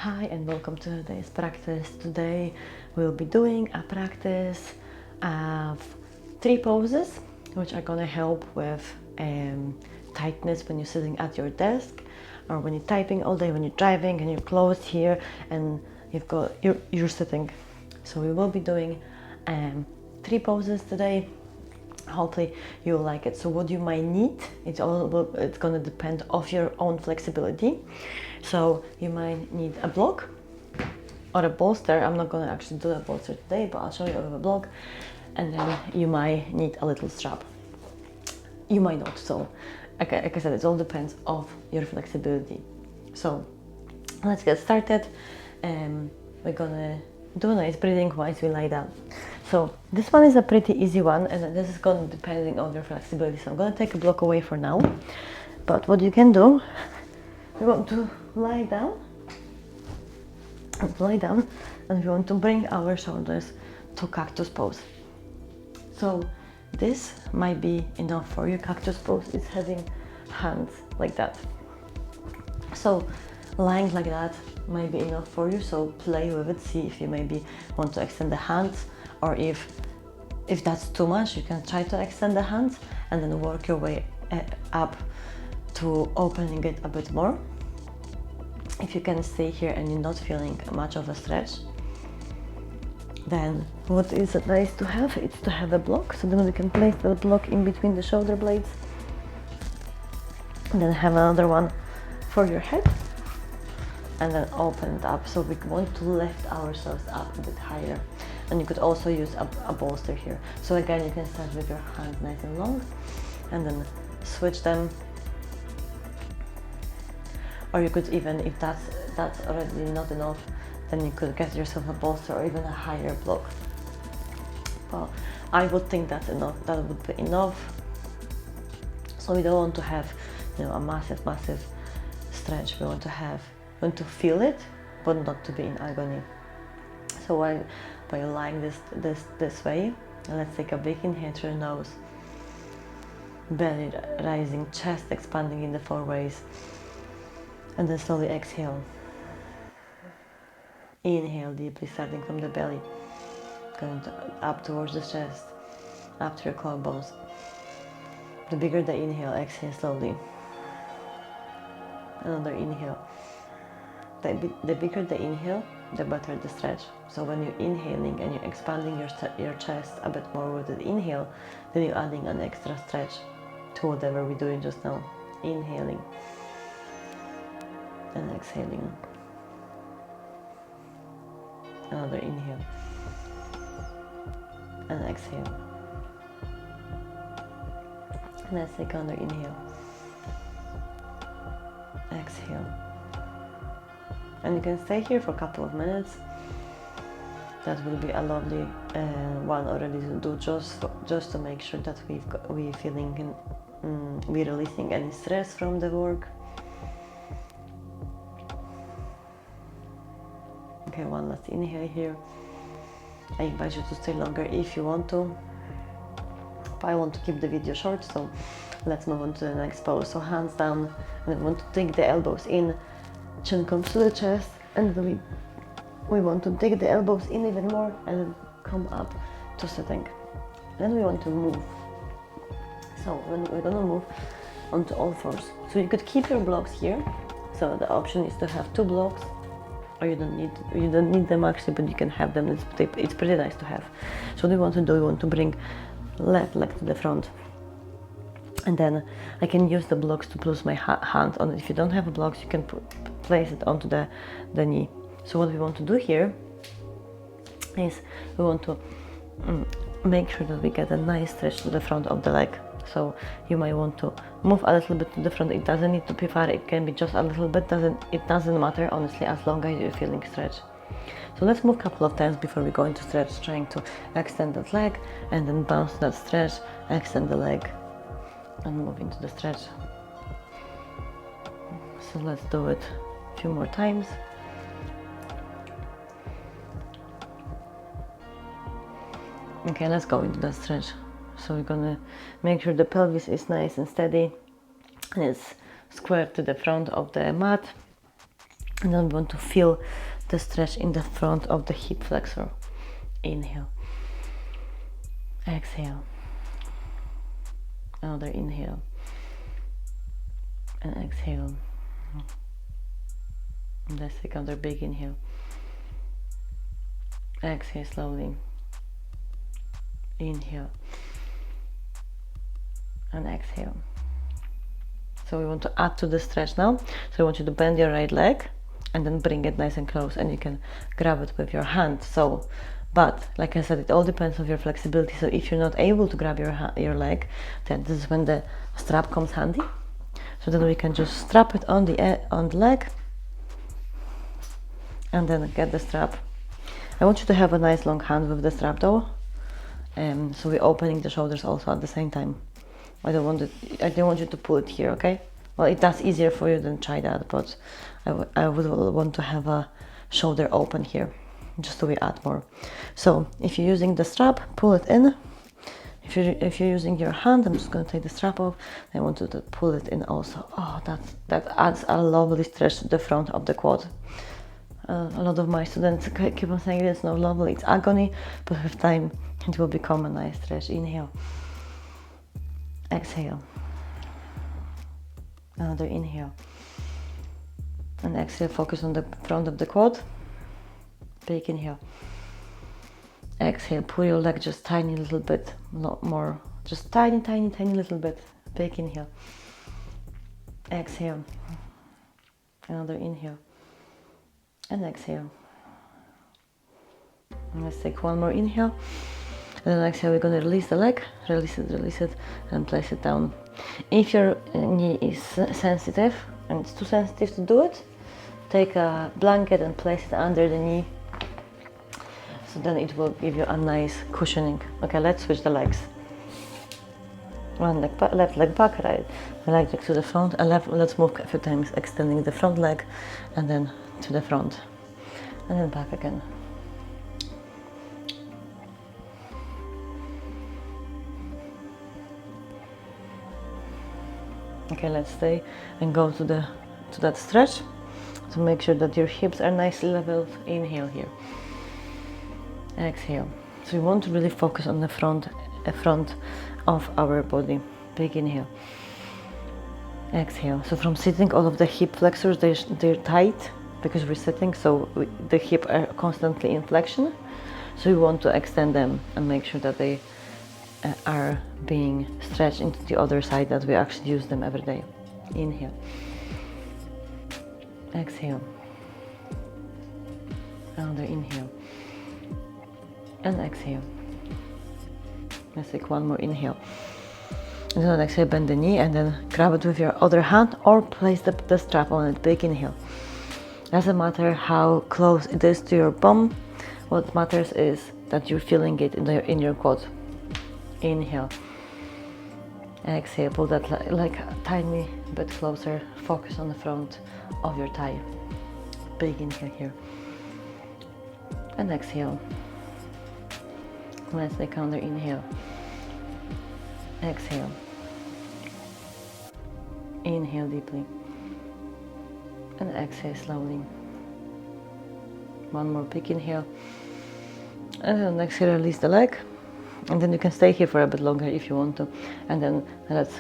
Hi and welcome to today's practice. Today we'll be doing a practice of 3 poses which are gonna help with tightness when you're sitting at your desk or when you're typing all day, when you're driving and you're closed here and you're sitting. So we will be doing 3 poses today. Hopefully you'll like it. So what you might need, it's gonna depend of your own flexibility. So you might need a block or a bolster. I'm not gonna actually do a bolster today, but I'll show you with a block. And then you might need a little strap. You might not. So like I said, it all depends of your flexibility. So let's get started. We're gonna do a nice breathing whilst we lie down. So this one is a pretty easy one, and this is going to depending on your flexibility. So I'm going to take a block away for now. But what you can do, we want to lie down, and we want to bring our shoulders to cactus pose. So this might be enough for you. Cactus pose is having hands like that. So lying like that might be enough for you. So play with it. See if you maybe want to extend the hands. Or if that's too much, you can try to extend the hands and then work your way up to opening it a bit more. If you can stay here and you're not feeling much of a stretch, then what is nice to have, it's to have a block. So then we can place the block in between the shoulder blades. And then have another one for your head. And then open it up. So we want to lift ourselves up a bit higher. And you could also use a bolster here. So again, you can start with your hands nice and long and then switch them. Or you could even, if that's already not enough, then you could get yourself a bolster or even a higher block. Well, I would think that's enough. That would be enough. So we don't want to have, a massive stretch. We want to feel it, but not to be in agony. So while you're lying this way, let's take a big inhale through your nose, belly rising, chest expanding in the 4 ways, and then slowly exhale. Inhale deeply, starting from the belly, going up towards the chest, up to your collarbones. The bigger the inhale, exhale slowly. Another inhale. The bigger the inhale, the better the stretch. So when you're inhaling and you're expanding your chest a bit more with the inhale, then you're adding an extra stretch to whatever we're doing just now. Inhaling and exhaling. Another inhale and exhale. And let's take another inhale. Exhale. And you can stay here for a couple of minutes. That will be a lovely one already to do just to make sure that we're feeling we're releasing any stress from the work. Okay, one last inhale here. I invite you to stay longer if you want to. But I want to keep the video short, so let's move on to the next pose. So hands down, and we want to dig the elbows in. Chin comes to the chest, and then we want to dig the elbows in even more and then come up to sitting. Then we want to move. So then we're gonna move onto all fours. So you could keep your blocks here. So the option is to have 2 blocks, or you don't need them actually, but you can have them. It's pretty nice to have. So what we want to do, we want to bring left leg to the front. And then I can use the blocks to place my hand on it. If you don't have blocks, you can place it onto the knee. So what we want to do here is we want to make sure that we get a nice stretch to the front of the leg. So you might want to move a little bit to the front. It doesn't need to be far. It can be just a little bit. It doesn't matter, honestly, as long as you're feeling stretch. So let's move a couple of times before we go into stretch, trying to extend that leg and then bounce that stretch, extend the leg, and move into the stretch. So let's do it a few more times. Okay, let's go into the stretch. So we're gonna make sure the pelvis is nice and steady and it's square to the front of the mat. And then we want to feel the stretch in the front of the hip flexor. Inhale. Exhale. Another inhale. And exhale. And let's take another big inhale. Exhale slowly. Inhale. And exhale. So we want to add to the stretch now. So I want you to bend your right leg and then bring it nice and close, and you can grab it with your hand. So, but like I said, it all depends on your flexibility. So if you're not able to grab your leg, then this is when the strap comes handy. So then we can just strap it on the leg and then get the strap. I want you to have a nice long hand with the strap though. So we're opening the shoulders also at the same time. I don't want you to pull it here, okay? Well, if that's easier for you, then try that, but I would want to have a shoulder open here, just so we add more. So if you're using the strap, pull it in. If you're using your hand, I'm just going to take the strap off. I want you to pull it in also. Oh, that adds a lovely stretch to the front of the quad. A lot of my students keep on saying it's not lovely, it's agony, but with time it will become a nice stretch. Inhale. Exhale. Another inhale. And exhale, focus on the front of the quad. Big inhale. Exhale, pull your leg just tiny little bit, not more. Just tiny little bit. Big inhale. Exhale. Another inhale. And exhale. And let's take one more inhale. And then exhale, we're going to release the leg, release it, and place it down. If your knee is sensitive and it's too sensitive to do it, take a blanket and place it under the knee. So then it will give you a nice cushioning. Okay, let's switch the legs. One leg back, left leg back, right leg to the front, and let's move a few times, extending the front leg, and then to the front, and then back again. Okay, let's stay and go to that stretch. So make sure that your hips are nicely leveled. Inhale here. Exhale. So we want to really focus on the front of our body. Big inhale. Exhale. So from sitting, all of the hip flexors, they're tight because we're sitting, so the hip are constantly in flexion. So we want to extend them and make sure that they are being stretched into the other side, that we actually use them every day. Inhale. Exhale. Another inhale. And exhale. Let's take one more inhale. And then exhale, bend the knee and then grab it with your other hand or place the strap on it. Big inhale. Doesn't matter how close it is to your bum. What matters is that you're feeling it in your quad. Inhale. Exhale, pull that like a tiny bit closer. Focus on the front of your thigh. Big inhale here. And exhale. Let's take another inhale. Exhale. Inhale deeply. And exhale slowly. One more big inhale. And then exhale, release the leg. And then you can stay here for a bit longer if you want to. And then let's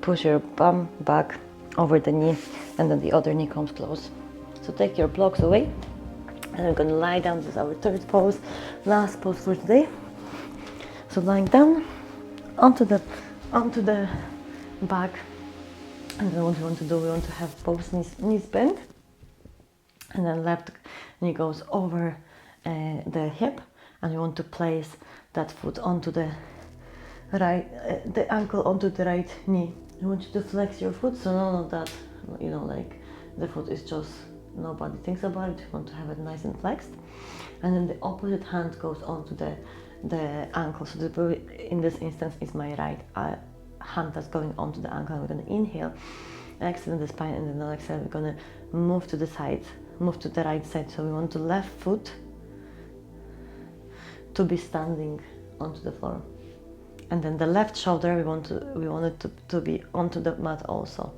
push your bum back over the knee, and then the other knee comes close. So take your blocks away. And we're going to lie down. This is our third pose, last pose for today. So lying down onto the back, and then what we want to do, we want to have both knees bent, and then left knee goes over the hip, and we want to place that foot onto the right, the ankle onto the right knee. I want you to flex your foot, so none of that, like the foot is just, nobody thinks about it. You want to have it nice and flexed, and then the opposite hand goes onto the ankle. So in this instance is my right hand that's going onto the ankle. We're going to inhale, extend the spine, and then exhale, we're going to move to the side, move to the right side. So we want the left foot to be standing onto the floor, and then the left shoulder we want it to be onto the mat also.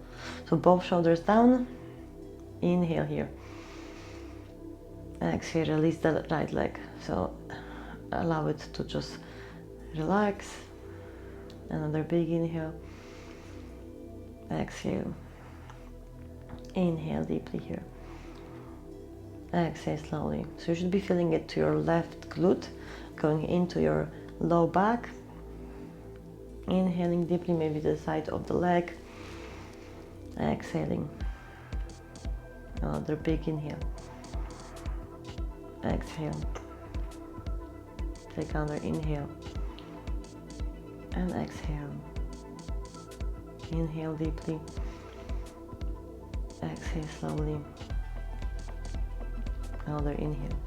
So both shoulders down. Inhale here. Exhale, release the right leg. So allow it to just relax. Another big inhale. Exhale. Inhale deeply here. Exhale slowly. So you should be feeling it to your left glute, going into your low back. Inhaling deeply, maybe the side of the leg. Exhaling. Another big inhale. Exhale. Take another inhale. And exhale. Inhale deeply. Exhale slowly. Another inhale.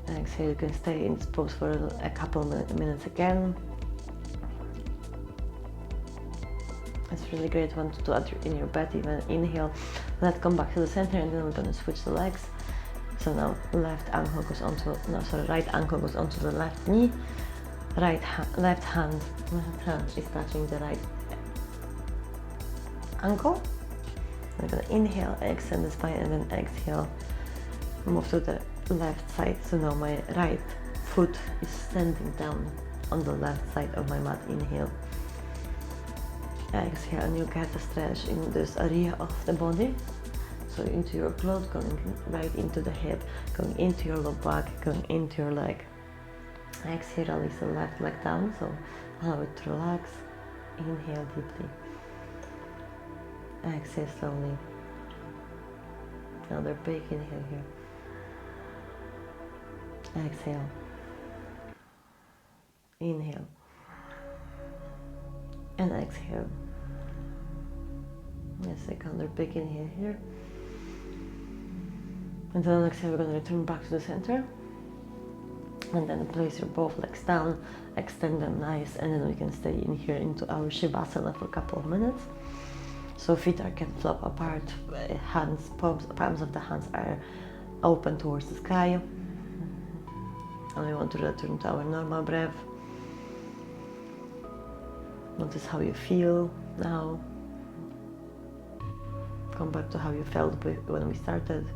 Exhale, you can stay in this pose for a couple minutes again. It's really great one to do in your bed, even inhale. Let's come back to the center and then we're going to switch the legs. So now right ankle goes onto the left knee. Left hand is touching the right ankle. We're going to inhale, extend the spine, and then exhale, move to the left side. So now my right foot is standing down on the left side of my mat. Inhale. Exhale, and you get a stretch in this area of the body. So into your glute, going right into the hip, going into your low back, going into your leg. Exhale, release the left leg down, so allow it to relax. Inhale deeply. Exhale slowly. Another big inhale here. Exhale. Inhale. And exhale. Let's take another big inhale here. And then exhale, we're going to return back to the center. And then place your both legs down, extend them nice, and then we can stay in here into our Shavasana for a couple of minutes. So feet can flop apart, palms of the hands are open towards the sky. And we want to return to our normal breath. Notice how you feel now. Come back to how you felt when we started.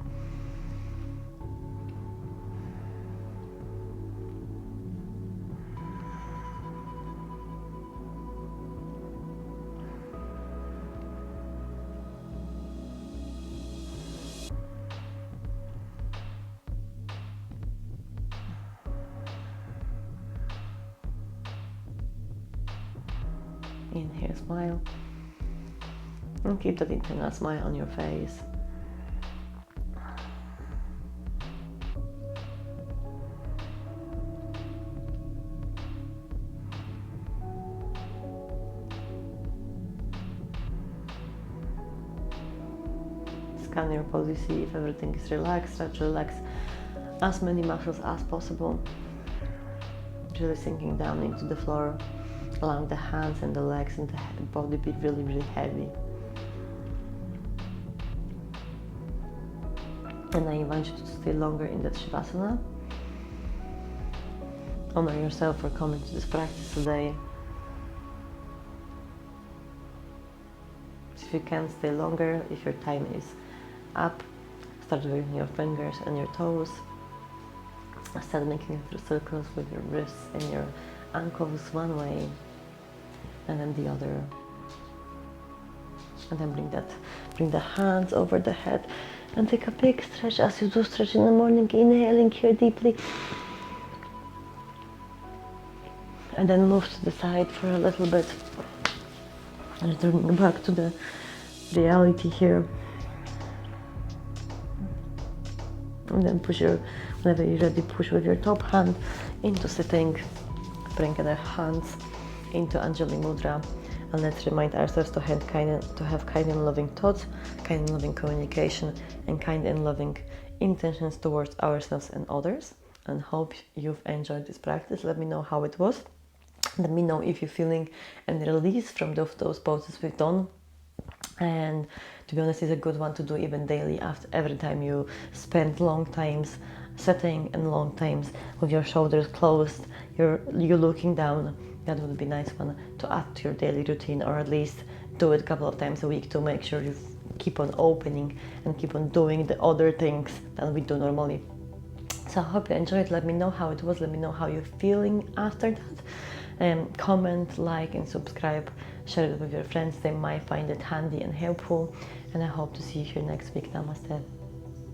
Inhale, smile. And keep that internal smile on your face. Scan your body, see if everything is relaxed. Try to relax as many muscles as possible. Really sinking down into the floor, allowing the hands and the legs and the body be really, really heavy. And I invite you to stay longer in that Shavasana. Honor yourself for coming to this practice today. If you can stay longer, if your time is up, start wiggling your fingers and your toes. Start making circles with your wrists and your ankles one way and then the other. And then bring the hands over the head and take a big stretch as you do stretch in the morning, inhaling here deeply. And then move to the side for a little bit. And returning back to the reality here. And then whenever you're ready, push with your top hand into sitting. Bring the hands into Anjali Mudra. And let's remind ourselves to have kind and loving thoughts, kind and loving communication, and kind and loving intentions towards ourselves and others. And hope you've enjoyed this practice. Let me know how it was. Let me know if you're feeling any release from those poses we've done. And to be honest, it's a good one to do even daily, after every time you spend long times sitting and long times with your shoulders closed, you're looking down. That would be a nice one to add to your daily routine, or at least do it a couple of times a week to make sure you keep on opening and keep on doing the other things that we do normally. So I hope you enjoyed. Let me know how it was. Let me know how you're feeling after that. Comment, like, and subscribe. Share it with your friends. They might find it handy and helpful. And I hope to see you here next week. Namaste.